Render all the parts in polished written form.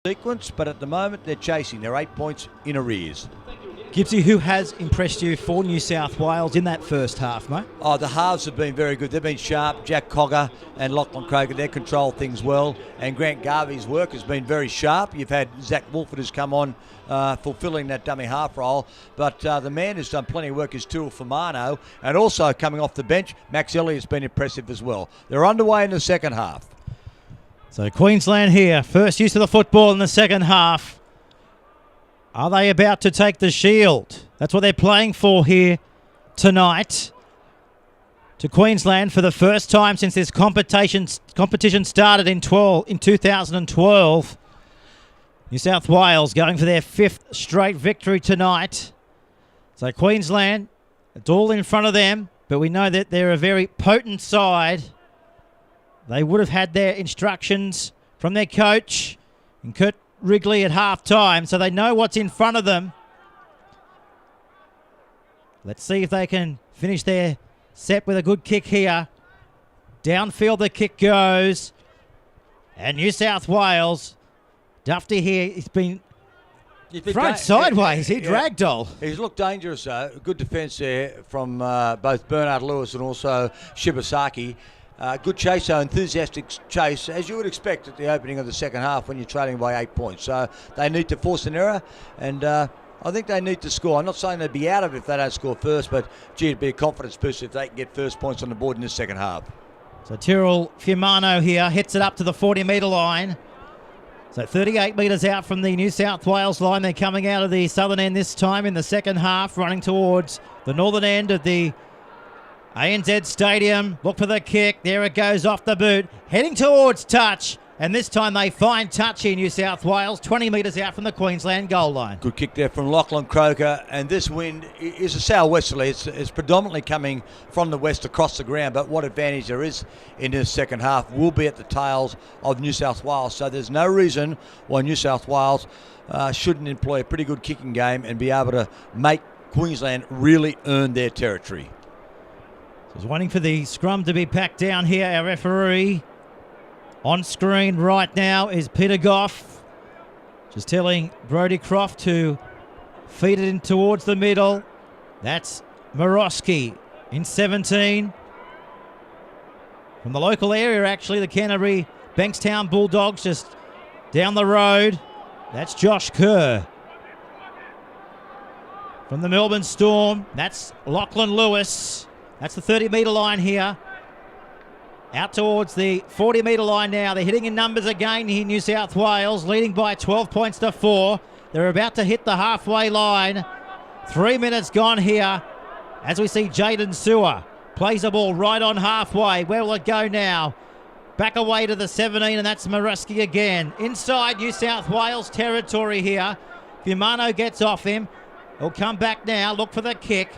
sequence, but at the moment they're chasing. They're 8 points in arrears. Gibbsy, who has impressed you for New South Wales in that first half, mate? Oh, the halves have been very good. They've been sharp. Jack Cogger and Lachlan Croker, they control things well. And Grant Garvey's work has been very sharp. You've had Zach Wolford who's come on fulfilling that dummy half role. But the man who's done plenty of work is Tyrrell Firmano. And also coming off the bench, Max Elliott's been impressive as well. They're underway in the second half. So Queensland here, first use of the football in the second half. Are they about to take the shield? That's what they're playing for here tonight. To Queensland for the first time since this competition started in 2012. New South Wales going for their 5th straight victory tonight. So Queensland, it's all in front of them, but we know that they're a very potent side. They would have had their instructions from their coach and Kurt Wrigley at half-time, so they know what's in front of them. Let's see if they can finish their set with a good kick here. Downfield the kick goes. And New South Wales, Dufty here, he's been front sideways. He ragdoll. He's looked dangerous, though. Good defence there from both Bernard Lewis and also Shibasaki. Good chase, though, enthusiastic chase, as you would expect at the opening of the second half when you're trailing by 8 points. So they need to force an error, and I think they need to score. I'm not saying they'd be out of it if they don't score first, but, gee, it'd be a confidence boost if they can get first points on the board in this second half. So Tyrrell Firmano here hits it up to the 40-metre line. So 38 metres out from the New South Wales line. They're coming out of the southern end this time in the second half, running towards the northern end of the ANZ Stadium. Look for the kick. There it goes off the boot. Heading towards touch. And this time they find touch in New South Wales, 20 metres out from the Queensland goal line. Good kick there from Lachlan Croker. And this wind is a southwesterly. It's predominantly coming from the west across the ground. But what advantage there is in this second half will be at the tails of New South Wales. So there's no reason why New South Wales shouldn't employ a pretty good kicking game and be able to make Queensland really earn their territory. He's waiting for the scrum to be packed down here. Our referee on screen right now is Peter Goff. Just telling Brodie Croft to feed it in towards the middle. That's Morosky in 17. From the local area, actually, the Canterbury Bankstown Bulldogs just down the road. That's Josh Kerr. From the Melbourne Storm, that's Lachlan Lewis. That's the 30-metre line here. Out towards the 40-metre line now. They're hitting in numbers again here, New South Wales, leading by 12 points to 4. They're about to hit the halfway line. 3 minutes gone here as we see Jaden Sewer plays the ball right on halfway. Where will it go now? Back away to the 17, and that's Morosky again. Inside New South Wales territory here. Firmano gets off him. He'll come back now, look for the kick.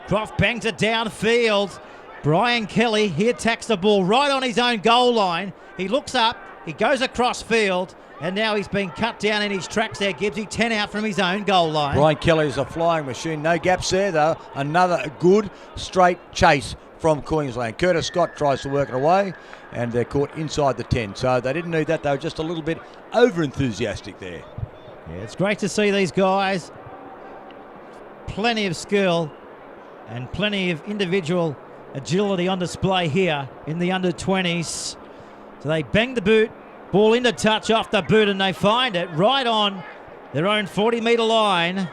Croft bangs it downfield. Brian Kelly, he attacks the ball right on his own goal line. He looks up, he goes across field, and now he's been cut down in his tracks there, Gibbsy. 10 out from his own goal line. Brian Kelly is a flying machine. No gaps there, though. Another good straight chase from Queensland. Curtis Scott tries to work it away, and they're caught inside the 10. So they didn't need that. They were just a little bit over-enthusiastic there. Yeah, it's great to see these guys. Plenty of skill and plenty of individual agility on display here in the under-20s. So they bang the boot, ball into touch off the boot, and they find it right on their own 40-metre line.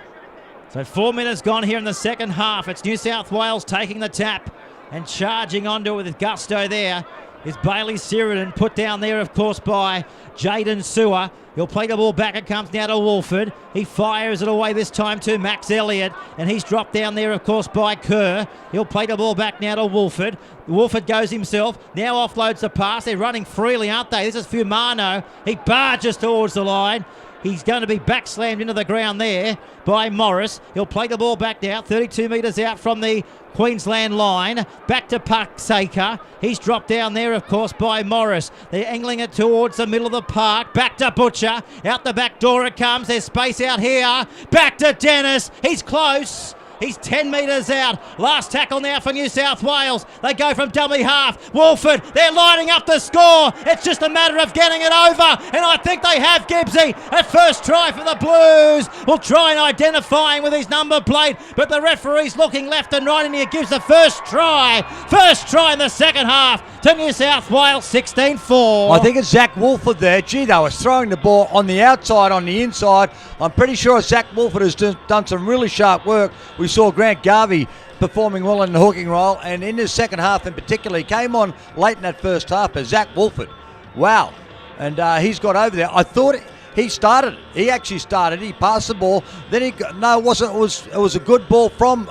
So 4 minutes gone here in the second half. It's New South Wales taking the tap and charging onto it with gusto there. Is Bailey Siron, put down there, of course, by Jaden Sewer. He'll play the ball back. It comes now to Wolford. He fires it away this time to Max Elliott, and he's dropped down there, of course, by Kerr. He'll play the ball back now to Wolford. Wolford goes himself, now offloads the pass. They're running freely, aren't they? This is Firmano. He barges towards the line. He's going to be back-slammed into the ground there by Morris. He'll play the ball back now, 32 metres out from the Queensland line. Back to Pucksaker. He's dropped down there, of course, by Morris. They're angling it towards the middle of the park. Back to Butcher. Out the back door it comes. There's space out here. Back to Dennis. He's close. He's 10 metres out. Last tackle now for New South Wales. They go from dummy half. Wolford, they're lining up the score. It's just a matter of getting it over. And I think they have Gibbsy. A first try for the Blues. We'll try and identify him with his number plate. But the referee's looking left and right, and he gives the first try. First try in the second half to New South Wales, 16-4. I think it's Zach Wolford there. Gee, they were throwing the ball on the outside, on the inside. I'm pretty sure Zach Wolford has done some really sharp work. We saw Grant Garvey performing well in the hooking role, and in the second half in particular, he came on late in that first half as Zach Wolford. Wow. And he's got over there. I thought he started. He actually started. He passed the ball. Then it was a good ball from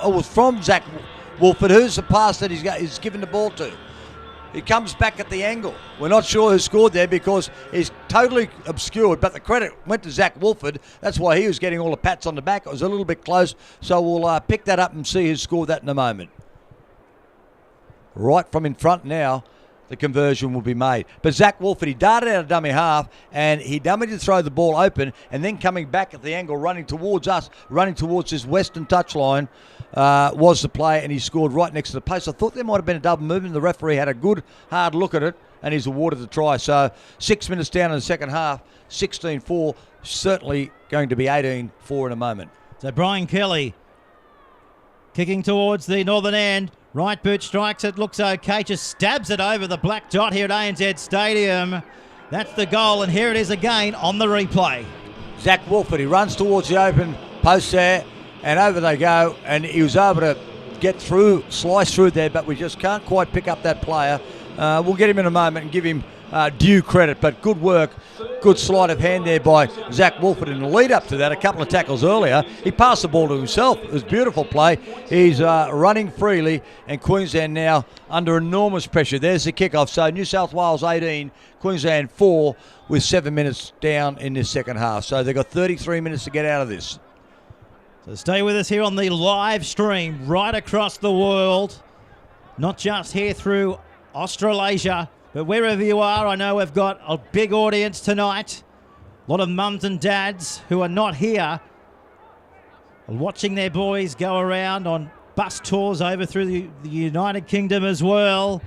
Zach Wolford, who's the pass that he's given the ball to. He comes back at the angle. We're not sure who scored there because he's totally obscured, but the credit went to Zach Wolford. That's why he was getting all the pats on the back. It was a little bit close, so we'll pick that up and see who scored that in a moment. Right from in front now, the conversion will be made. But Zach Wolford, he darted out of dummy half, and he dummied to throw the ball open, and then coming back at the angle, running towards us, running towards this western touchline, was the play, and he scored right next to the post. I thought there might have been a double movement. The referee had a good, hard look at it, and he's awarded the try. So 6 minutes down in the second half, 16-4, certainly going to be 18-4 in a moment. So Brian Kelly kicking towards the northern end. Right boot strikes it, looks okay, just stabs it over the black dot here at ANZ Stadium. That's the goal, and here it is again on the replay. Zach Wolford, he runs towards the open post there, and over they go, and he was able to get through, slice through there, but we just can't quite pick up that player. We'll get him in a moment and give him due credit, but good work, good sleight of hand there by Zach Wolford in the lead up to that. A couple of tackles earlier, he passed the ball to himself. It was a beautiful play. He's running freely, and Queensland now under enormous pressure. There's the kickoff. So New South Wales 18, Queensland 4, with 7 minutes down in this second half. So they've got 33 minutes to get out of this. So stay with us here on the live stream right across the world, not just here through Australasia, but wherever you are. I know we've got a big audience tonight. A lot of mums and dads who are not here watching their boys go around on bus tours over through the United Kingdom as well.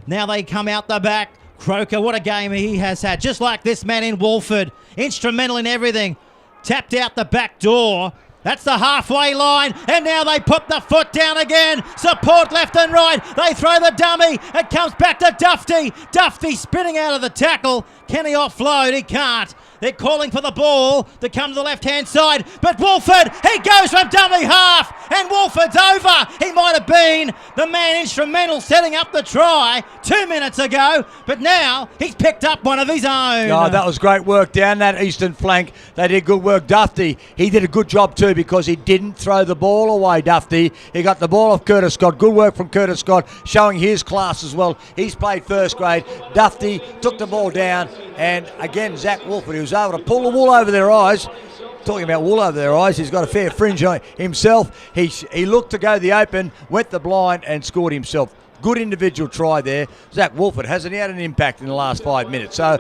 Now they come out the back. Croker, what a game he has had. Just like this man in Wolford. Instrumental in everything. Tapped out the back door. That's the halfway line, and now they put the foot down again. Support left and right. They throw the dummy. It comes back to Dufty. Dufty spinning out of the tackle. Can he offload? He can't. They're calling for the ball to come to the left-hand side. But Wolford, he goes from dummy half, and Wolford's over. He might have been the man instrumental setting up the try 2 minutes ago, but now he's picked up one of his own. Oh, that was great work down that eastern flank. They did good work. Dufty, he did a good job too because he didn't throw the ball away, Dufty. He got the ball off Curtis Scott. Good work from Curtis Scott, showing his class as well. He's played first grade. Dufty took the ball down, and again, Zach Wolford, he was able to pull the wool over their eyes. Talking about wool over their eyes, he's got a fair fringe on himself. He looked to go the open, went the blind, and scored himself. Good individual try there. Zach Wolford hasn't had an impact in the last 5 minutes. So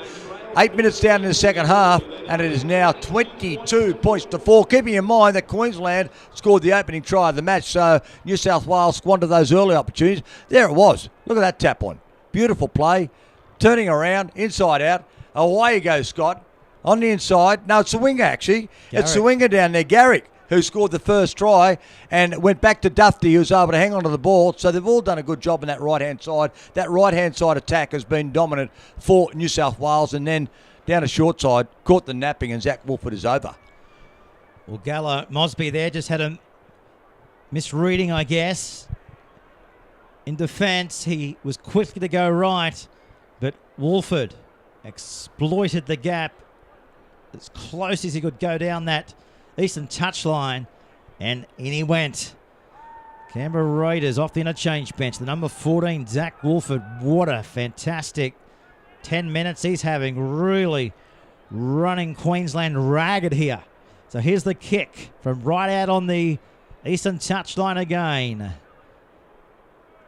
8 minutes down in the second half, and it is now 22 points to 4. Keeping in mind that Queensland scored the opening try of the match, so New South Wales squandered those early opportunities. There it was. Look at that tap on. Beautiful play. Turning around, inside out. Away you go, Scott. On the inside. No, it's the winger, actually. Garrick. It's the winger down there, Garrick, who scored the first try and went back to Dufty, who was able to hang on to the ball. So they've all done a good job on that right-hand side. That right-hand side attack has been dominant for New South Wales. And then down the short side, caught the napping, and Zach Wolford is over. Well, Gallo Mosby there just had a misreading, I guess. In defence, he was quick to go right, but Wolford exploited the gap as close as he could go down that eastern touchline, and in he went. Canberra Raiders off the interchange bench. The number 14, Zach Wolford. What a fantastic 10 minutes he's having, really running Queensland ragged here. So here's the kick from right out on the eastern touchline again.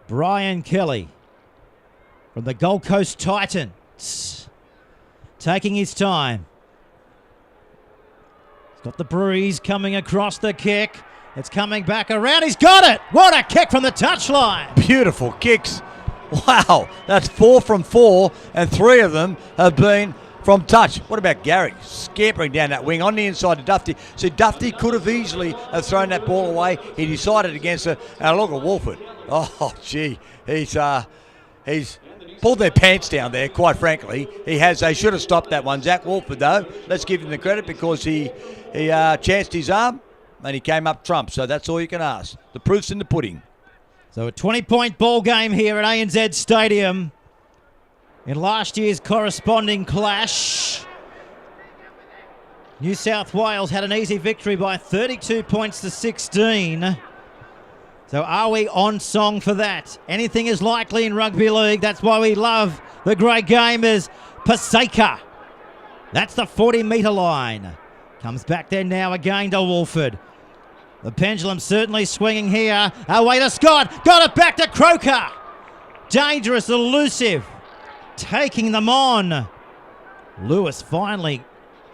Brian Kelly from the Gold Coast Titans, taking his time. He's got the breeze coming across the kick. It's coming back around. He's got it. What a kick from the touchline. Beautiful kicks. Wow, that's 4 from 4, and 3 of them have been from touch. What about Gary scampering down that wing on the inside to Dufty? So Dufty could have easily have thrown that ball away. He decided against it. And look at Wolford. Oh, gee, he's pulled their pants down there, quite frankly. They should have stopped that one. Zach Wolford, though, let's give him the credit because he chanced his arm and he came up trump. So that's all you can ask. The proof's in the pudding. So a 20-point ball game here at ANZ Stadium in last year's corresponding clash. New South Wales had an easy victory by 32 points to 16. So are we on song for that? Anything is likely in rugby league. That's why we love the great gamers. Paseka. That's the 40-metre line. Comes back there now again to Wolford. The pendulum certainly swinging here. Away to Scott. Got it back to Croker. Dangerous, elusive. Taking them on. Lewis finally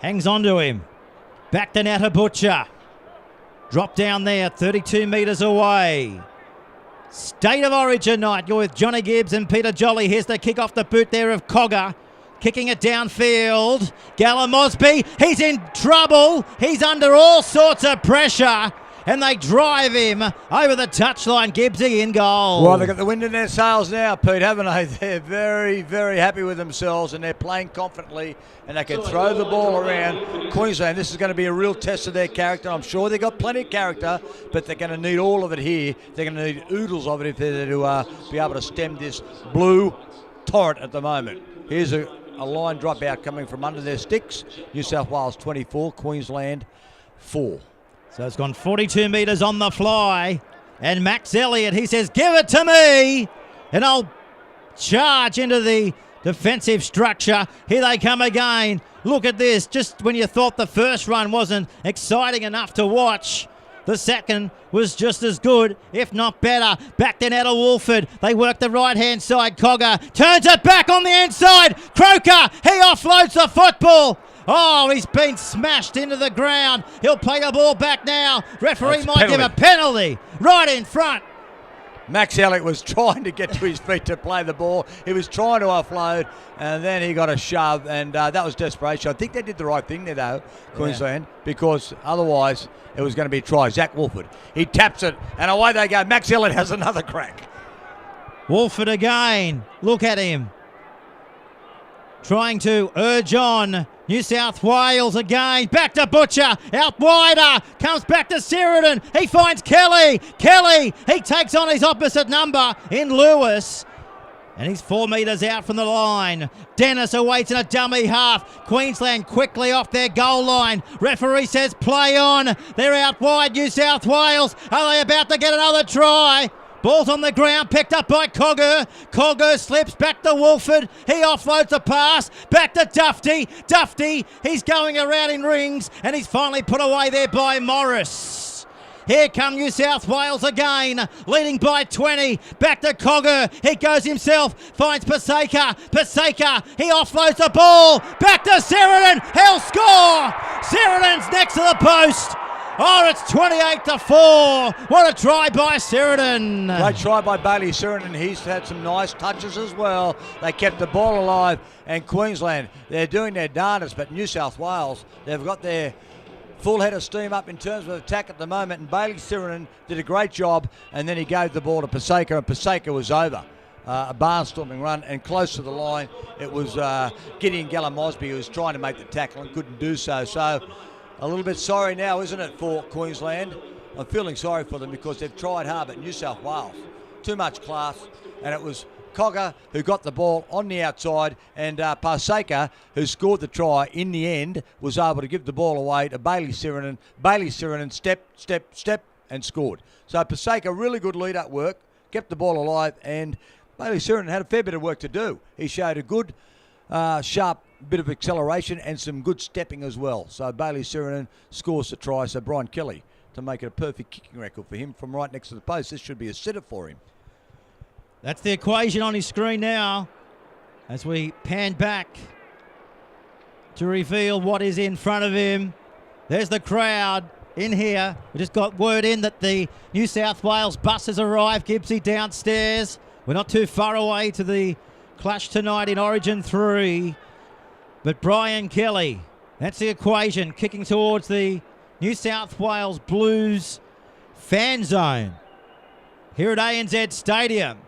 hangs on to him. Back to now to Butcher. Drop down there, 32 metres away. State of Origin night. You're with Johnny Gibbs and Peter Jolly. Here's the kick off the boot there of Cogger. Kicking it downfield. Gallimosby, he's in trouble. He's under all sorts of pressure. And they drive him over the touchline. Gibbsy in goal. Well, they've got the wind in their sails now, Pete, haven't they? They're very, very happy with themselves and they're playing confidently and they can throw the ball around. Queensland, this is going to be a real test of their character. I'm sure they've got plenty of character, but they're going to need all of it here. They're going to need oodles of it if they're to be able to stem this blue torrent at the moment. Here's a line dropout coming from under their sticks. New South Wales 24, Queensland 4. So it's gone 42 metres on the fly. And Max Elliott, he says, give it to me. And I'll charge into the defensive structure. Here they come again. Look at this. Just when you thought the first run wasn't exciting enough to watch, the second was just as good, if not better. Back then out of Wolford. They work the right-hand side. Cogger turns it back on the inside. Croker, he offloads the football. Oh, he's been smashed into the ground. He'll play the ball back now. Referee might give a penalty right in front. Max Elliott was trying to get to his feet to play the ball. He was trying to offload, and then he got a shove, and that was desperation. I think they did the right thing there, though, Queensland, because otherwise it was going to be a try. Zach Wolford, he taps it, and away they go. Max Elliott has another crack. Wolford again. Look at him. Trying to urge on. New South Wales again. Back to Butcher. Out wider. Comes back to Siron. He finds Kelly. Kelly. He takes on his opposite number in Lewis. And he's 4 metres out from the line. Dennis awaits in a dummy half. Queensland quickly off their goal line. Referee says play on. They're out wide, New South Wales. Are they about to get another try? Ball's on the ground, picked up by Cogger. Cogger slips back to Wolford. He offloads the pass. Back to Dufty. Dufty, he's going around in rings, and he's finally put away there by Morris. Here come New South Wales again, leading by 20. Back to Cogger. He goes himself, finds Paseka. Paseka, he offloads the ball. Back to Siron. He'll score. Siron's next to the post. Oh, it's 28-4. What a try by Siron. Great try by Bailey Siron. He's had some nice touches as well. They kept the ball alive. And Queensland, they're doing their darndest, but New South Wales, they've got their full head of steam up in terms of attack at the moment. And Bailey Siron did a great job, and then he gave the ball to Paseka, and Paseka was over. A barnstorming run, and close to the line, it was Gideon Gallimosby who was trying to make the tackle and couldn't do so. So, a little bit sorry now, isn't it, for Queensland? I'm feeling sorry for them because they've tried hard, but New South Wales, too much class. And it was Cogger who got the ball on the outside, and Paseka, who scored the try in the end, was able to give the ball away to Bailey Siron. Bailey Siron step, and scored. So Paseka, really good lead-up work, kept the ball alive, and Bailey Siron had a fair bit of work to do. He showed a good, sharp bit of acceleration and some good stepping as well. So Bailey Siron scores the try. So Brian Kelly to make it a perfect kicking record for him from right next to the post. This should be a sitter for him. That's the equation on his screen now as we pan back to reveal what is in front of him. There's the crowd. in here. We just got word in that the New South Wales bus has arrived. Gibbsy downstairs. We're not too far away to the clash tonight in Origin 3. But Brian Kelly, that's the equation, kicking towards the New South Wales Blues fan zone here at ANZ Stadium.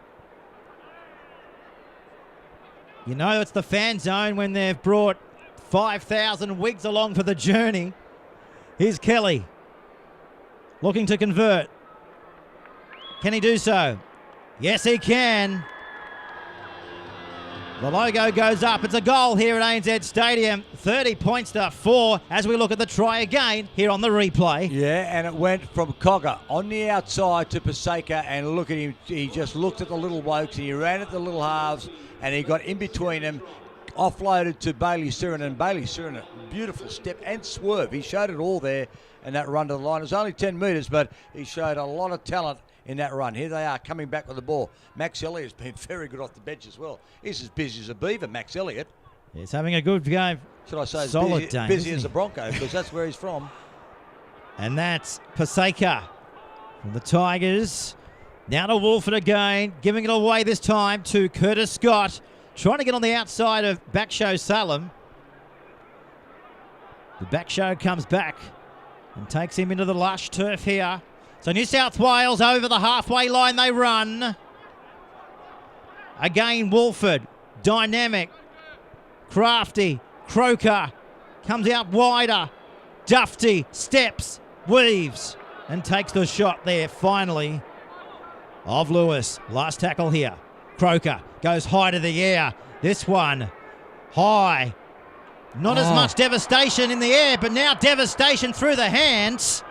You know it's the fan zone when they've brought 5,000 wigs along for the journey. Here's Kelly looking to convert. Can he do so? Yes, he can. The logo goes up. It's a goal here at ANZ Stadium. 30 points to 4 as we look at the try again here on the replay. Yeah, and it went from Cogger on the outside to Paseka, and look at him. He just looked at the little blokes and he ran at the little halves and he got in between them, offloaded to Bailey Siron, and Bailey Siron, a beautiful step and swerve. He showed it all there in that run to the line. It was only 10 metres, but he showed a lot of talent in that run. Here they are coming back with the ball. Max Elliott's been very good off the bench as well. He's as busy as a beaver, Max Elliott. He's having a good game. Should I say solid as busy as a Bronco, because that's where he's from. And that's Paseka from the Tigers. Now to Wolford again, giving it away this time to Curtis Scott. Trying to get on the outside of Backshow Salem. The Backshow comes back and takes him into the lush turf here. So New South Wales over the halfway line they run. Again Wolford, dynamic, crafty, Croker comes out wider. Dufty steps, weaves and takes the shot there finally of Lewis. Last tackle here. Croker goes high to the air. This one high. Not as much devastation in the air, but now devastation through the hands.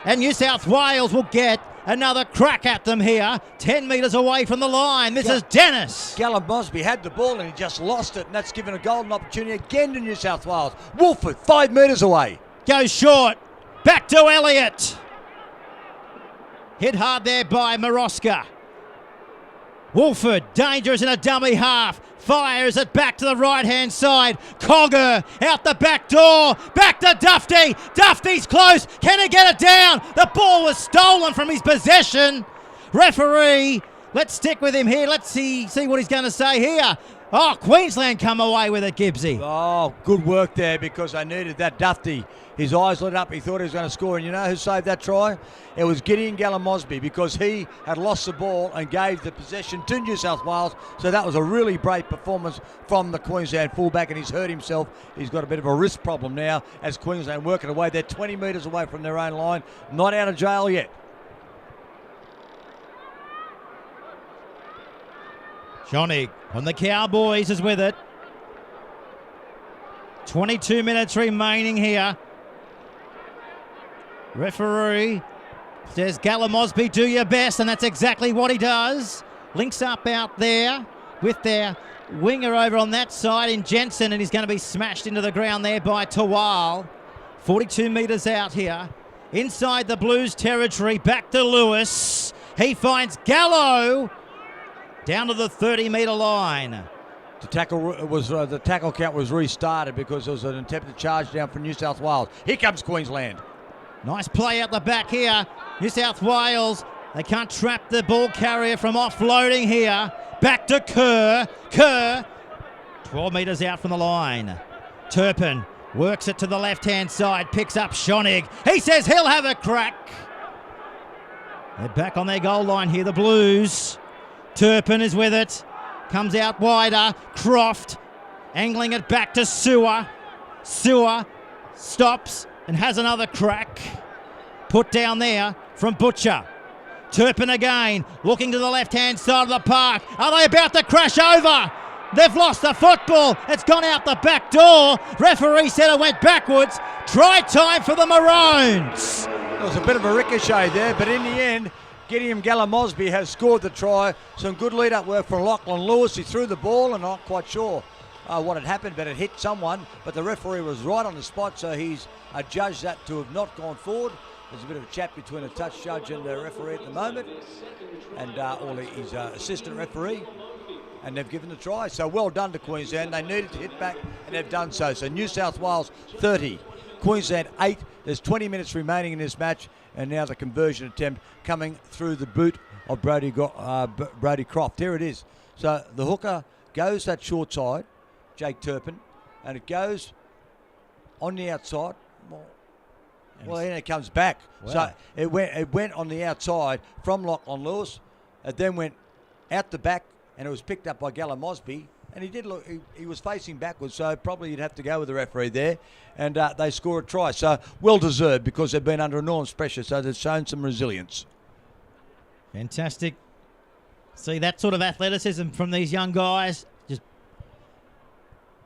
And New South Wales will get another crack at them here. 10 metres away from the line. This is Dennis. Gallum Mosby had the ball and he just lost it. And that's given a golden opportunity again to New South Wales. Wolford, 5 metres away. Goes short. Back to Elliott. Hit hard there by Maroska. Wolford, dangerous in a dummy half. Fires it back to the right-hand side. Cogger out the back door. Back to Dufty. Dufty's close. Can he get it down? The ball was stolen from his possession. Referee, let's stick with him here. Let's see what he's going to say here. Oh, Queensland come away with it, Gibbsy. Oh, good work there because I needed that. Dufty, his eyes lit up. He thought he was going to score. And you know who saved that try? It was Gideon Gallum Mosby because he had lost the ball and gave the possession to New South Wales. So that was a really great performance from the Queensland fullback, and he's hurt himself. He's got a bit of a wrist problem now as Queensland working away. They're 20 metres away from their own line. Not out of jail yet. Johnny on the Cowboys is with it. 22 minutes remaining here. Referee says, Gallum Mosby, do your best, and that's exactly what he does. Links up out there with their winger over on that side in Jensen, and he's going to be smashed into the ground there by Tawal. 42 metres out here. Inside the Blues territory, back to Lewis. He finds Gallo. Down to the 30-metre line. The tackle count was restarted because there was an attempted charge down for New South Wales. Here comes Queensland. Nice play out the back here. New South Wales, they can't trap the ball carrier from offloading here. Back to Kerr. Kerr, 12 metres out from the line. Turpin works it to the left-hand side, picks up Schonig. He says he'll have a crack. They're back on their goal line here, the Blues. Turpin is with it. Comes out wider. Croft angling it back to Sewer. Sewer stops and has another crack. Put down there from Butcher. Turpin again, looking to the left-hand side of the park. Are they about to crash over? They've lost the football. It's gone out the back door. Referee said it went backwards. Try time for the Maroons. There was a bit of a ricochet there, but in the end, Gideon Gallum Mosby has scored the try. Some good lead-up work from Lachlan Lewis. He threw the ball and not quite sure what had happened, but it hit someone. But the referee was right on the spot, so he's adjudged that to have not gone forward. There's a bit of a chat between a touch judge and the referee at the moment, and his assistant referee, and they've given the try. So well done to Queensland. They needed to hit back, and they've done so. So New South Wales 30, Queensland 8. There's 20 minutes remaining in this match, and now the conversion attempt coming through the boot of Brody Croft. Here it is. So the hooker goes that short side, Jake Turpin, and it goes on the outside. Well, then it comes back. Wow. So it went on the outside from Lachlan Lewis. It then went out the back, and it was picked up by Gala Mosby. And he did look, he was facing backwards, so probably you'd have to go with the referee there. And they score a try. So well deserved, because they've been under enormous pressure, so they've shown some resilience. Fantastic. See that sort of athleticism from these young guys, just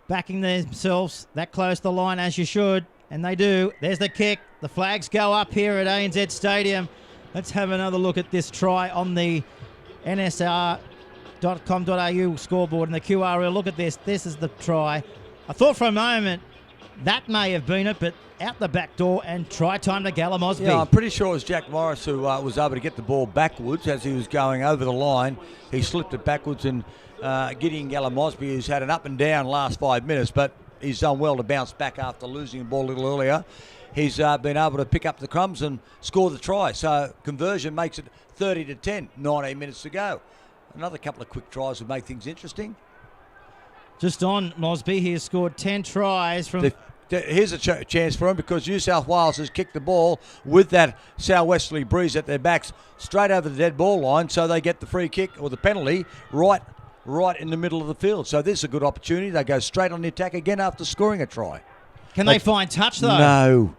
backing themselves that close to the line as you should. And they do. There's the kick. The flags go up here at ANZ Stadium. Let's have another look at this try on the nsr.com.au scoreboard and the QRL. Look at this. This is the try. I thought for a moment that may have been it, but out the back door and try time to Gala Mosby. Yeah, I'm pretty sure it was Jack Morris who was able to get the ball backwards as he was going over the line. He slipped it backwards, and Gideon Gala Mosby, who's had an up and down last 5 minutes, but he's done well to bounce back after losing the ball a little earlier. He's been able to pick up the crumbs and score the try. So conversion makes it 30-10, 19 minutes to go. Another couple of quick tries would make things interesting. Just on Mosby, he has scored 10 tries from... Here's a chance for him, because New South Wales has kicked the ball with that southwesterly breeze at their backs straight over the dead ball line, so they get the free kick or the penalty right in the middle of the field. So this is a good opportunity. They go straight on the attack again after scoring a try. Can they find touch, though? No.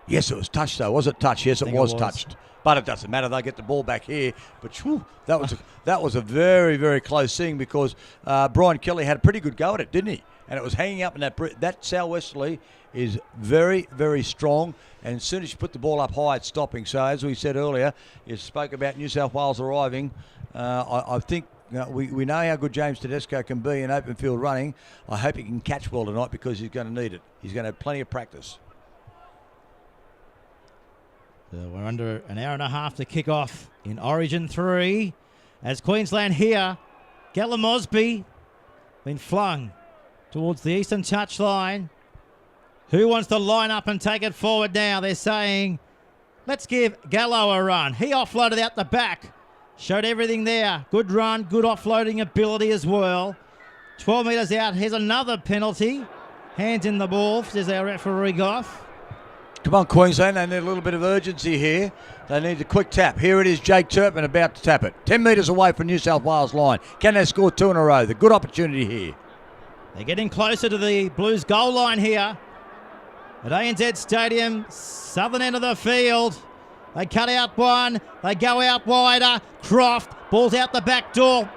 Yes, it was touch, though. Was it touch? Yes, it was touched. But it doesn't matter. They get the ball back here. But whew, that was a very, very close thing, because Brian Kelly had a pretty good go at it, didn't he? And it was hanging up in that southwesterly is very, very strong. And as soon as you put the ball up high, it's stopping. So as we said earlier, you spoke about New South Wales arriving. I think we know how good James Tedesco can be in open field running. I hope he can catch well tonight, because he's going to need it. He's going to have plenty of practice. So we're under an hour and a half to kick off in Origin 3. As Queensland here, Gala Mosby been flung towards the eastern touchline. Who wants to line up and take it forward now? They're saying, let's give Gallo a run. He offloaded out the back. Showed everything there. Good run, good offloading ability as well. 12 metres out. Here's another penalty. Hands in the ball, says our referee Goff. Come on, Queensland. They need a little bit of urgency here. They need a quick tap. Here it is, Jake Turpin about to tap it. 10 metres away from New South Wales line. Can they score 2 in a row? The good opportunity here. They're getting closer to the Blues goal line here at ANZ Stadium, southern end of the field. They cut out one. They go out wider. Croft, ball's out the back door.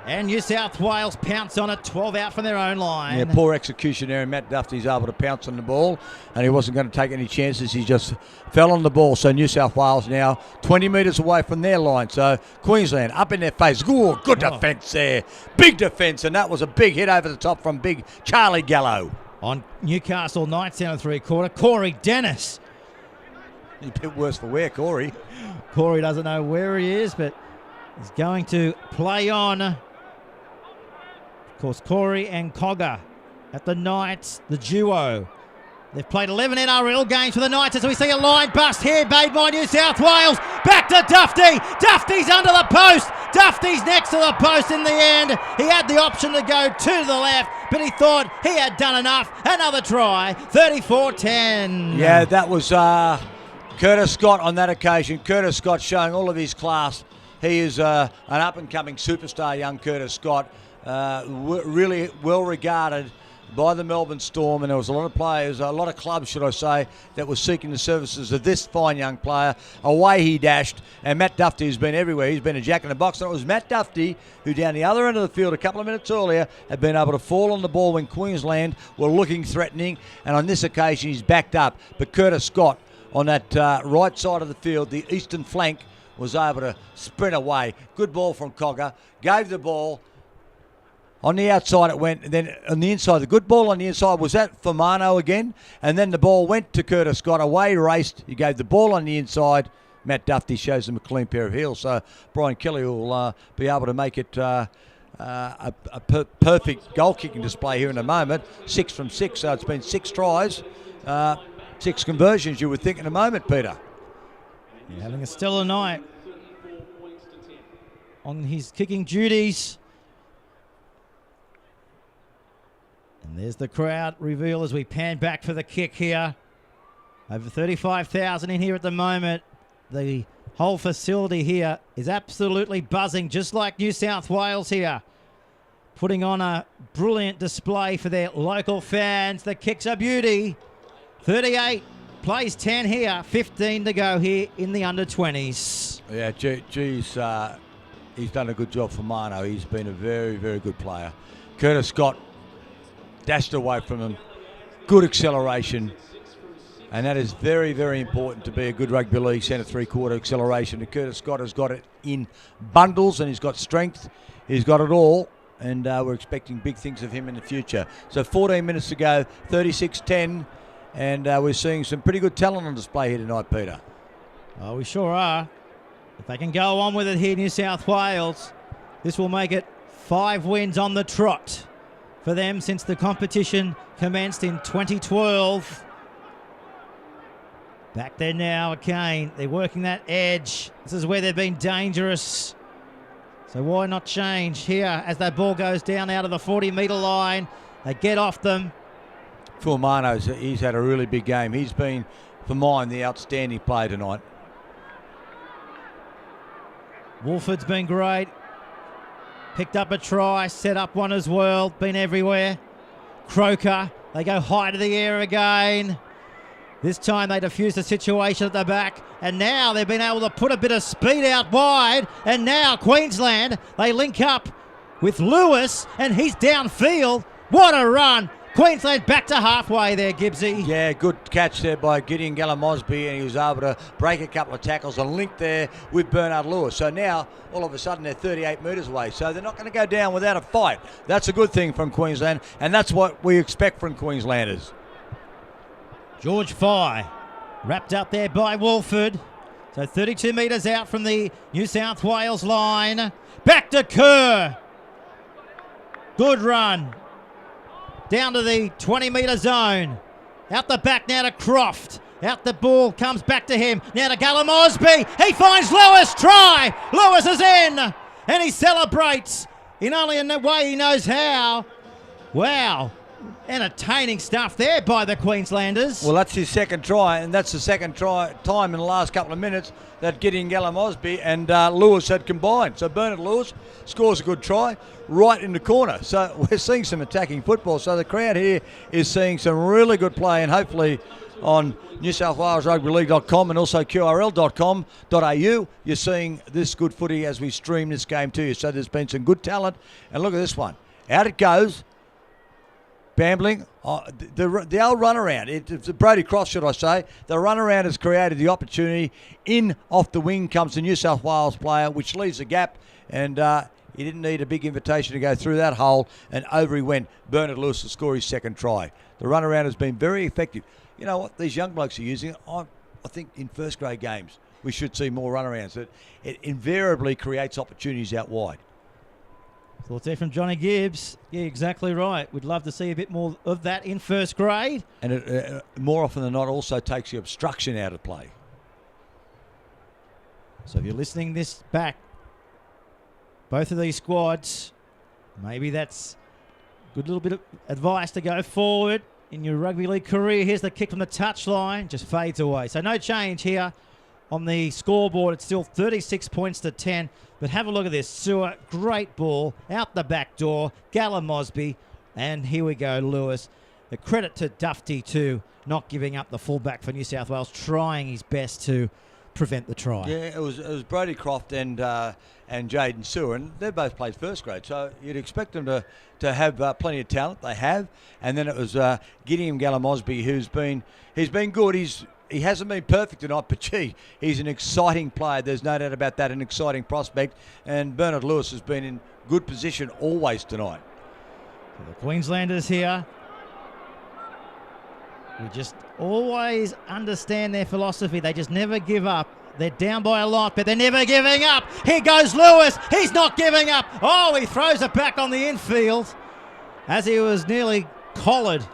And New South Wales pounce on it, 12 out from their own line. Yeah, poor execution there, and Matt Duffy's able to pounce on the ball, and he wasn't going to take any chances. He just fell on the ball. So New South Wales now 20 metres away from their line. So Queensland up in their face. Ooh, good defence there. Big defence, and that was a big hit over the top from big Charlie Gallo. On Newcastle, 9 down 3/4. Corey Dennis. He's a bit worse for wear, Corey. Corey doesn't know where he is, but he's going to play on. Of course, Corey and Cogger at the Knights, the duo. They've played 11 NRL games for the Knights as we see a line bust here made by New South Wales. Back to Dufty. Dufty's under the post. Dufty's next to the post in the end. He had the option to go to the left, but he thought he had done enough. Another try, 34-10. Yeah, that was Curtis Scott on that occasion. Curtis Scott showing all of his class. He is an up-and-coming superstar, young Curtis Scott. Really well regarded by the Melbourne Storm, and there was a lot of players, a lot of clubs, should I say, that were seeking the services of this fine young player. Away he dashed, and Matt Duffy has been everywhere. He's been a jack in the box, and it was Matt Duffy who, down the other end of the field a couple of minutes earlier, had been able to fall on the ball when Queensland were looking threatening, and on this occasion he's backed up. But Curtis Scott on that right side of the field, the eastern flank, was able to sprint away. Good ball from Cogger, gave the ball. On the outside it went, and then on the inside, the good ball on the inside was that Firmano again, and then the ball went to Curtis Scott, away raced, he gave the ball on the inside. Matt Duffy shows them a clean pair of heels, so Brian Kelly will be able to make it a perfect goal-kicking display here in a moment. 6 from 6, so it's been 6 tries 6 conversions, you would think, in a moment, Peter. Yeah, having a stellar night on his kicking duties. And there's the crowd reveal as we pan back for the kick here. Over 35,000 in here at the moment. The whole facility here is absolutely buzzing, just like New South Wales here, putting on a brilliant display for their local fans. The kick's a beauty. 38 plays 10 here, 15 to go here in the under-20s. Yeah, geez, he's done a good job for Mano. He's been a very, very good player. Curtis Scott dashed away from him. Good acceleration. And that is very, very important to be a good rugby league centre three-quarter acceleration. And Curtis Scott has got it in bundles, and he's got strength. He's got it all, and we're expecting big things of him in the future. So 14 minutes to go, 36-10, and we're seeing some pretty good talent on display here tonight, Peter. Oh, we sure are. If they can go on with it here, New South Wales, this will make it 5 wins on the trot for them since the competition commenced in 2012. Back there now again. They're working that edge. This is where they've been dangerous. So why not change here as that ball goes down out of the 40-metre line. They get off them. Phil Mano's, he's had a really big game. He's been, for mine, the outstanding player tonight. Wolford's been great. Picked up a try, set up one as well. Been everywhere. Croker, they go high to the air again. This time they defuse the situation at the back, and now they've been able to put a bit of speed out wide, and now Queensland, they link up with Lewis, and he's downfield. What a run! Queensland back to halfway there, Gibbsy. Yeah, good catch there by Gideon Gallimosby, and he was able to break a couple of tackles and link there with Bernard Lewis. So now, all of a sudden, they're 38 metres away. So they're not going to go down without a fight. That's a good thing from Queensland, and that's what we expect from Queenslanders. George Fye, wrapped up there by Wolford. So 32 metres out from the New South Wales line. Back to Kerr. Good run. Down to the 20-metre zone. Out the back now to Croft. Out the ball, comes back to him. Now to Gallimosby. He finds Lewis. Try. Lewis is in. And he celebrates in only a way he knows how. Wow. Entertaining stuff there by the Queenslanders. Well, that's his second try, and that's the second time in the last couple of minutes that Gideon Gallimosby and Lewis had combined. So Bernard Lewis scores a good try right in the corner. So we're seeing some attacking football. So the crowd here is seeing some really good play, and hopefully on NewSouthWalesRugbyLeague.com and also QRL.com.au, you're seeing this good footy as we stream this game to you. So there's been some good talent, and look at this one. Out it goes. Bambling, the old runaround. It's Brody Croft, should I say. The runaround has created the opportunity. In off the wing comes the New South Wales player, which leaves a gap, and he didn't need a big invitation to go through that hole, and over he went. Bernard Lewis to score his second try. The runaround has been very effective. You know what? These young blokes are using it. I think in first grade games we should see more runarounds. It invariably creates opportunities out wide. Thoughts there from Johnny Gibbs. Yeah, exactly right. We'd love to see a bit more of that in first grade. And it more often than not also takes the obstruction out of play. So if you're listening this back, both of these squads, maybe that's a good little bit of advice to go forward in your rugby league career. Here's the kick from the touchline, just fades away. So no change here on the scoreboard. It's still 36 points to 10. But have a look at this. Sewer, great ball, out the back door. Gallimosby, and here we go, Lewis. The credit to Dufty too, not giving up the fullback for New South Wales, trying his best to prevent the try. Yeah, it was Brody Croft and Jaden Sewer, and they both played first grade, so you'd expect them to have plenty of talent. They have, and then it was Gideon Gallimosby he's been good. He hasn't been perfect tonight, but gee, he's an exciting player. There's no doubt about that, an exciting prospect. And Bernard Lewis has been in good position always tonight. So the Queenslanders here, we just always understand their philosophy. They just never give up. They're down by a lot, but they're never giving up. Here goes Lewis. He's not giving up. Oh, he throws it back on the infield as he was nearly collared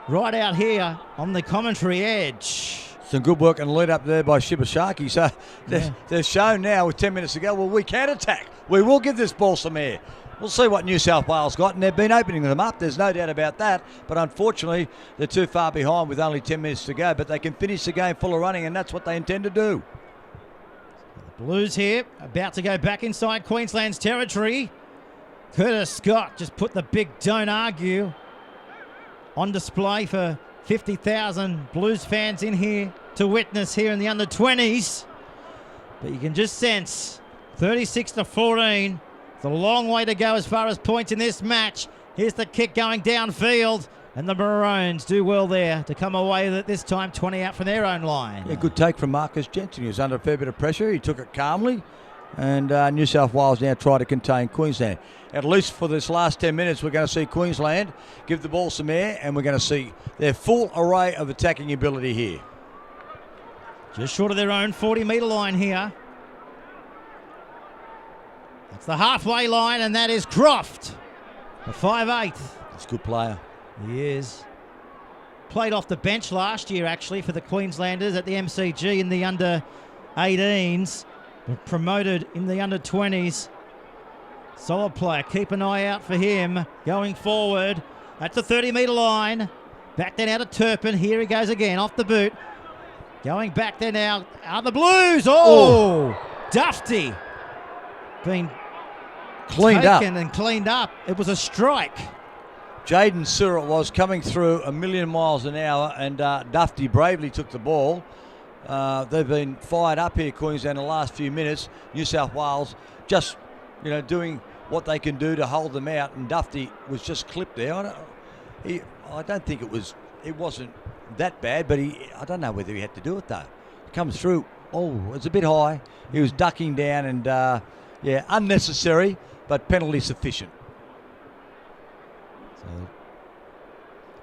right out here on the commentary edge. Some good work and lead up there by Shibasaki. So they've shown now with 10 minutes to go, well, we can attack. We will give this ball some air. We'll see what New South Wales got, and they've been opening them up. There's no doubt about that. But unfortunately, they're too far behind with only 10 minutes to go. But they can finish the game full of running, and that's what they intend to do. The Blues here about to go back inside Queensland's territory. Curtis Scott just put the big "don't argue" on display for 50,000 Blues fans in here to witness here in the under-20s. But you can just sense 36-14. It's a long way to go as far as points in this match. Here's the kick going downfield, and the Maroons do well there to come away with it this time, 20 out from their own line. Yeah, good take from Marcus Jensen. He was under a fair bit of pressure. He took it calmly, and New South Wales now try to contain Queensland. At least for this last 10 minutes, we're going to see Queensland give the ball some air, and we're going to see their full array of attacking ability here. Just short of their own 40-metre line here. That's the halfway line, and that is Croft, the 5'8". He's a good player. He is. Played off the bench last year, actually, for the Queenslanders at the MCG in the under-18s. Promoted in the under-20s. Solid player. Keep an eye out for him going forward. At the 30-metre line. Back there now to Turpin. Here he goes again, off the boot. Going back there now. Are the Blues. Oh! Dufty. Been cleaned up. And cleaned up. It was a strike. Jaden Surratt was coming through a million miles an hour, and Dufty bravely took the ball. They've been fired up here, Queensland, in the last few minutes. New South Wales just, doing what they can do to hold them out, and Dufty was just clipped there. I don't think it wasn't that bad, but I don't know whether he had to do it though. He comes through. Oh, it's a bit high. He was ducking down, and unnecessary, but penalty sufficient. So,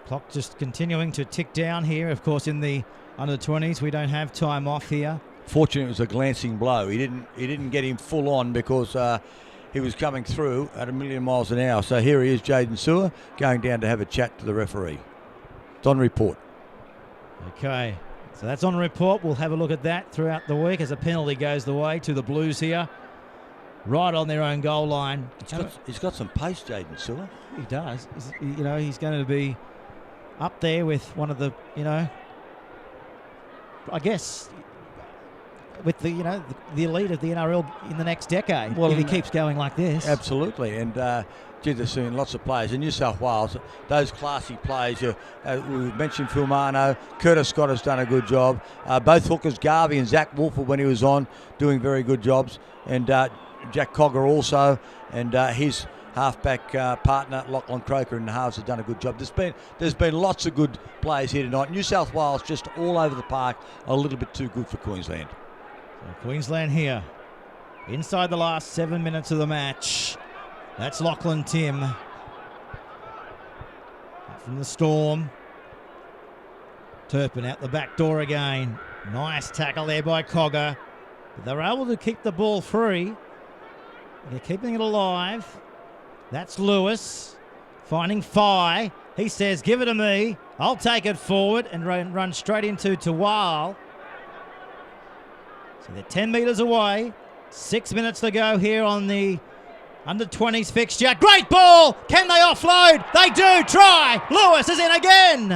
clock just continuing to tick down here. Of course, in the under-20s, we don't have time off here. Fortunately, it was a glancing blow. He didn't get him full on because he was coming through at a million miles an hour. So here he is, Jaden Sewer, going down to have a chat to the referee. It's on report. Okay, so that's on report. We'll have a look at that throughout the week as a penalty goes the way to the Blues here. Right on their own goal line. He's got some pace, Jaden Sewer. He does. He's going to be up there with one of the, I guess, with the elite of the NRL in the next decade. Well, if he keeps going like this. Absolutely, and they're seeing lots of players in New South Wales. Those classy players. We mentioned Filmano. Curtis Scott has done a good job. Both hookers, Garvey and Zach Wolford, when he was on, doing very good jobs. And Jack Cogger also, and his halfback partner Lachlan Croker in the halves have done a good job. There's been lots of good players here tonight. New South Wales just all over the park, a little bit too good for Queensland. So Queensland here, inside the last 7 minutes of the match. That's Lachlan Tim from the Storm. Turpin out the back door again. Nice tackle there by Cogger. But they're able to keep the ball free. They're keeping it alive. That's Lewis finding Fye. He says, give it to me. I'll take it forward, and run straight into Tawal. So they're 10 metres away. 6 minutes to go here on the under-20s fixture. Great ball! Can they offload? They do! Try! Lewis is in again!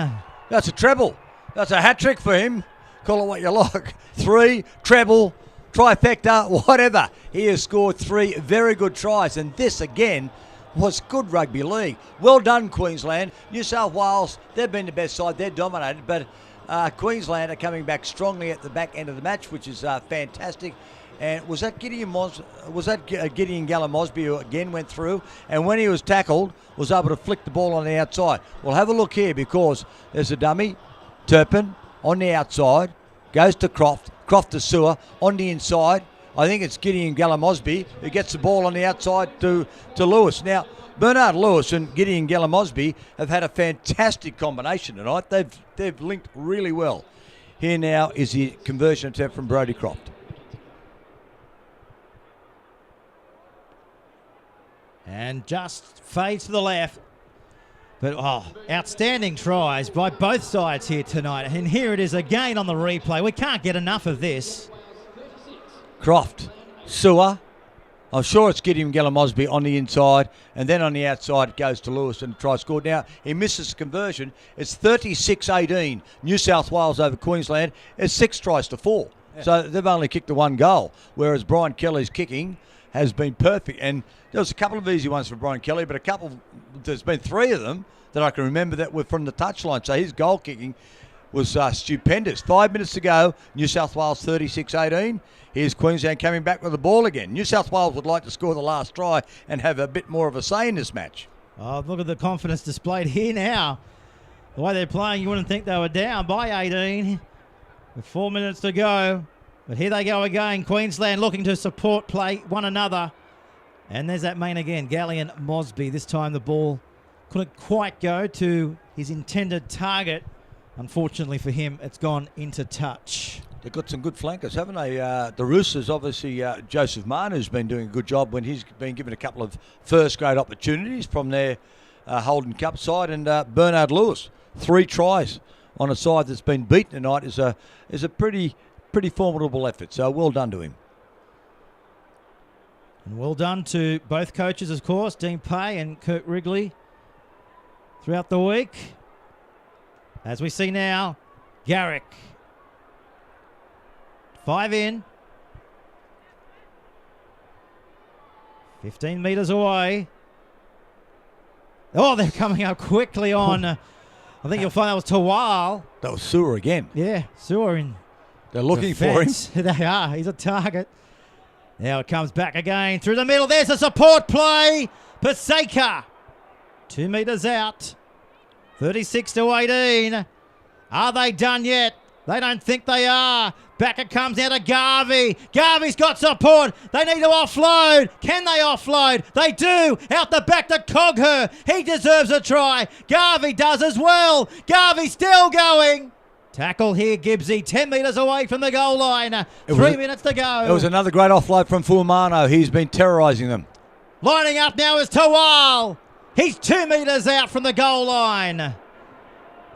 That's a treble. That's a hat-trick for him. Call it what you like. 3, treble, trifecta, whatever. He has scored 3 very good tries, and this again was good rugby league. Well done, Queensland. New South Wales, they've been the best side. They're dominated, but Queensland are coming back strongly at the back end of the match, which is fantastic. And was that Gideon Gallimosby who again went through, and when he was tackled, was able to flick the ball on the outside. We'll have a look here because there's a dummy. Turpin on the outside, goes to Croft to Sewer on the inside. I think it's Gideon Gallimosby who gets the ball on the outside to Lewis. Now, Bernard Lewis and Gideon Gallimosby have had a fantastic combination tonight. They've linked really well. Here now is the conversion attempt from Brodie Croft. And just fades to the left. But, outstanding tries by both sides here tonight. And here it is again on the replay. We can't get enough of this. Croft, Sewer. I'm sure it's Gideon Gallimosby on the inside, and then on the outside it goes to Lewis and try score. Now, he misses conversion. It's 36-18, New South Wales over Queensland. It's 6 tries to 4. Yeah. So they've only kicked the 1 goal, whereas Brian Kelly's kicking has been perfect. And there was a couple of easy ones for Brian Kelly, but there's been 3 of them that I can remember that were from the touchline. So his goal kicking was stupendous. 5 minutes to go, New South Wales 36-18. Here's Queensland coming back with the ball again. New South Wales would like to score the last try and have a bit more of a say in this match. Oh, look at the confidence displayed here now. The way they're playing, you wouldn't think they were down by 18 with 4 minutes to go. But here they go again. Queensland looking to support play one another. And there's that main again, Gallion Mosby. This time the ball couldn't quite go to his intended target. Unfortunately for him, it's gone into touch. They've got some good flankers, haven't they? The Roosters, obviously, Joseph Manu's been doing a good job when he's been given a couple of first-grade opportunities from their Holden Cup side. And Bernard Lewis, 3 tries on a side that's been beaten tonight is a pretty formidable effort. So well done to him. And well done to both coaches, of course, Dean Pay and Kurt Wrigley throughout the week. As we see now, Garrick. 5 in. 15 metres away. Oh, they're coming up quickly on. I think you'll find that was Tawal. That was Sewer again. Yeah, Sewer in. They're looking for him. They are. He's a target. Now it comes back again through the middle. There's a support play. Paseka. 2 metres out. 36-18. Are they done yet? They don't think they are. Back it comes out to Garvey. Garvey's got support. They need to offload. Can they offload? They do. Out the back to Cogher. He deserves a try. Garvey does as well. Garvey still going. Tackle here, Gibbsy. 10 metres away from the goal line. 3 minutes to go. It was another great offload from Fuamano. He's been terrorising them. Lining up now is Tawal. He's 2 metres out from the goal line.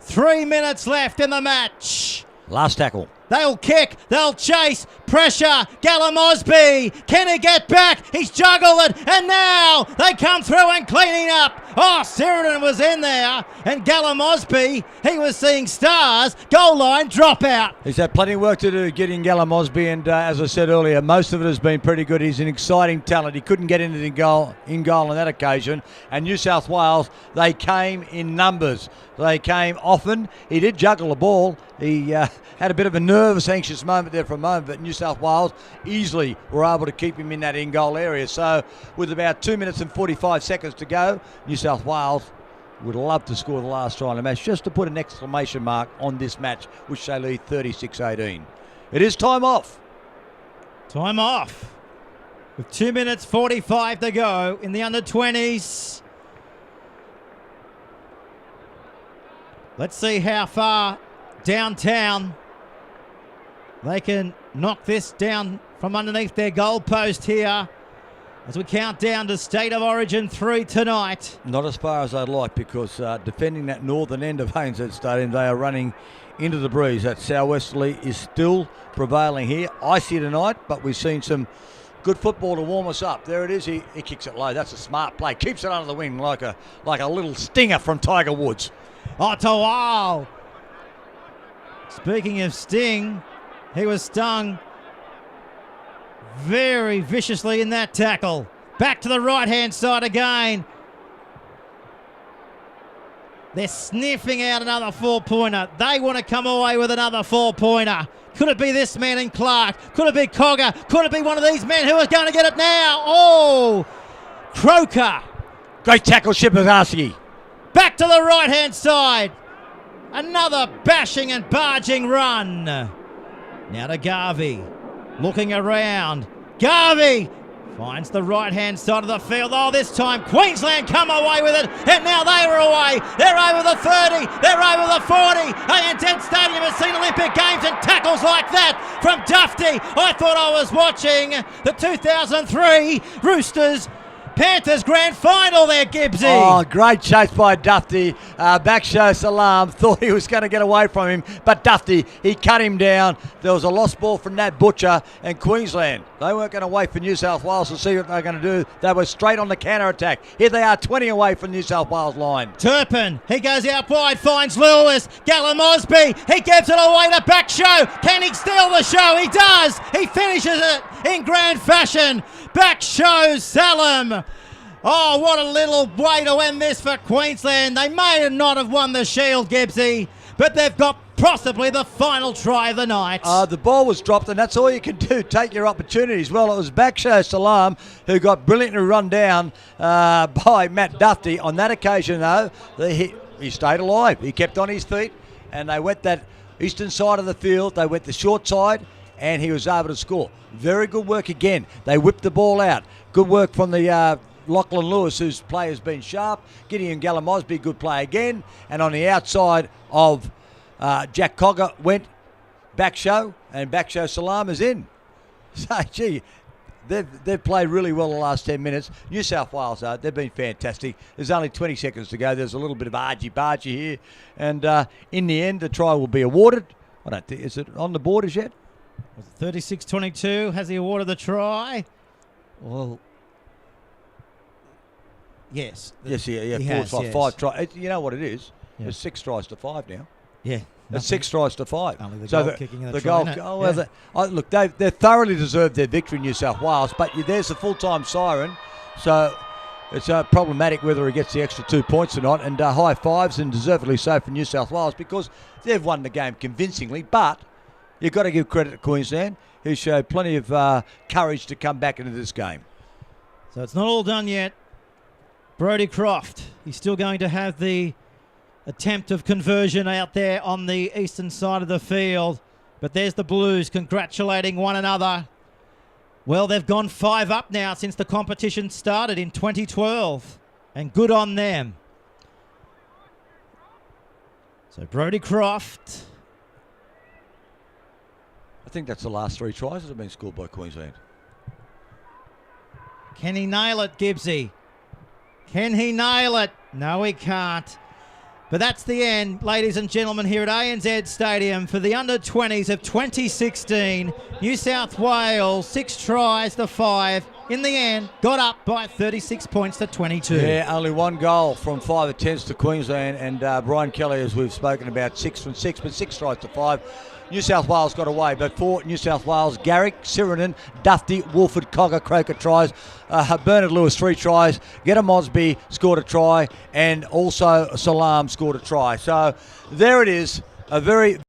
3 minutes left in the match. Last tackle. They'll kick, they'll chase, pressure, Gallimosby, can he get back? He's juggled it, and now they come through and cleaning up. Oh, Siron was in there, and Gallimosby, he was seeing stars, goal line dropout. He's had plenty of work to do getting Gallimosby, and as I said earlier, most of it has been pretty good. He's an exciting talent. He couldn't get into the goal on that occasion, and New South Wales, they came in numbers. They came often. He did juggle the ball. He had a bit of a nervous, anxious moment there for a moment, but New South Wales easily were able to keep him in that in-goal area. So with about 2 minutes and 45 seconds to go, New South Wales would love to score the last try in the match, just to put an exclamation mark on this match, which they lead 36-18. It is time off. Time off. With 2 minutes 45 to go in the under-20s. Let's see how far downtown they can knock this down from underneath their goalpost here as we count down to State of Origin 3 tonight. Not as far as I'd like, because defending that northern end of ANZ Stadium, they are running into the breeze. That southwesterly is still prevailing here. Icy tonight, but we've seen some good football to warm us up. There it is. He kicks it low. That's a smart play. Keeps it under the wing like a little stinger from Tiger Woods. Oh, Tawal. Speaking of sting, he was stung very viciously in that tackle. Back to the right-hand side again. They're sniffing out another 4-pointer. They want to come away with another 4-pointer. Could it be this man in Clark? Could it be Cogger? Could it be one of these men who is going to get it now? Oh, Croker. Great tackle, Shipazarski. Back to the right-hand side. Another bashing and barging run. Now to Garvey. Looking around. Garvey finds the right-hand side of the field. Oh, this time Queensland come away with it. And now they are away. They're over the 30. They're over the 40. ANZ Stadium has seen Olympic Games and tackles like that from Dufty. I thought I was watching the 2003 Roosters Panthers grand final there, Gibbsy. Oh, great chase by Dufty. Back show Salam. Thought he was going to get away from him, but Dufty, he cut him down. There was a lost ball from Nat Butcher, and Queensland, they weren't going to wait for New South Wales to see what they were going to do. They were straight on the counter-attack. Here they are, 20 away from New South Wales line. Turpin, he goes out wide, finds Lewis. Gallimosby, he gives it away to Back Show. Can he steal the show? He does. He finishes it in grand fashion. Back Show Salam. Oh, what a little way to end this for Queensland. They may not have won the Shield, Gibbsy, but they've got possibly the final try of the night. The ball was dropped, and that's all you can do. Take your opportunities. Well, it was Backshow Salam who got brilliantly run down by Matt Dufty. On that occasion, though, he stayed alive. He kept on his feet, and they went that eastern side of the field. They went the short side, and he was able to score. Very good work again. They whipped the ball out. Good work from the Lachlan Lewis, whose play has been sharp. Gideon Gallimosby, good play again. And on the outside of Jack Cogger went Backshow, and Backshow Salam is in. So, gee, they've played really well the last 10 minutes. New South Wales, they've been fantastic. There's only 20 seconds to go. There's a little bit of argy-bargy here. And in the end, the try will be awarded. I don't think, is it on the board as yet? 36-22, has he awarded the try? Well, yes. Yes, yeah, he 4 has, tries, yes. 5 tries. You know what it is? Yeah. It's 6 tries to 5 now. Yeah. It's 6 tries to 5. Only the goal kicking of the try, goal. innit? Oh, well, Yeah. look, they thoroughly deserved their victory, New South Wales. But there's the full-time Siron, so it's problematic whether he gets the extra 2 points or not. And high fives, and deservedly so, for New South Wales, because they've won the game convincingly. But you've got to give credit to Queensland, who showed plenty of courage to come back into this game. So it's not all done yet. Brodie Croft, he's still going to have the attempt of conversion out there on the eastern side of the field. But there's the Blues congratulating one another. Well, they've gone 5 up now since the competition started in 2012. And good on them. So Brodie Croft. I think that's the last 3 tries that have been scored by Queensland. Can he nail it, Gibbsy? Can he nail it? No, he can't. But that's the end, ladies and gentlemen, here at ANZ Stadium for the under-20s of 2016. New South Wales, 6 tries to 5. In the end, got up by 36 points to 22. Yeah, only 1 goal from 5 attempts to Queensland. And Brian Kelly, as we've spoken about, 6 from 6, but 6 tries to 5. New South Wales got away, but for New South Wales, Garrick, Siron, Dufty, Wolford, Cogger, Croker tries. Bernard Lewis 3 tries. Geta Mosby scored a try, and also Salam scored a try. So there it is, a very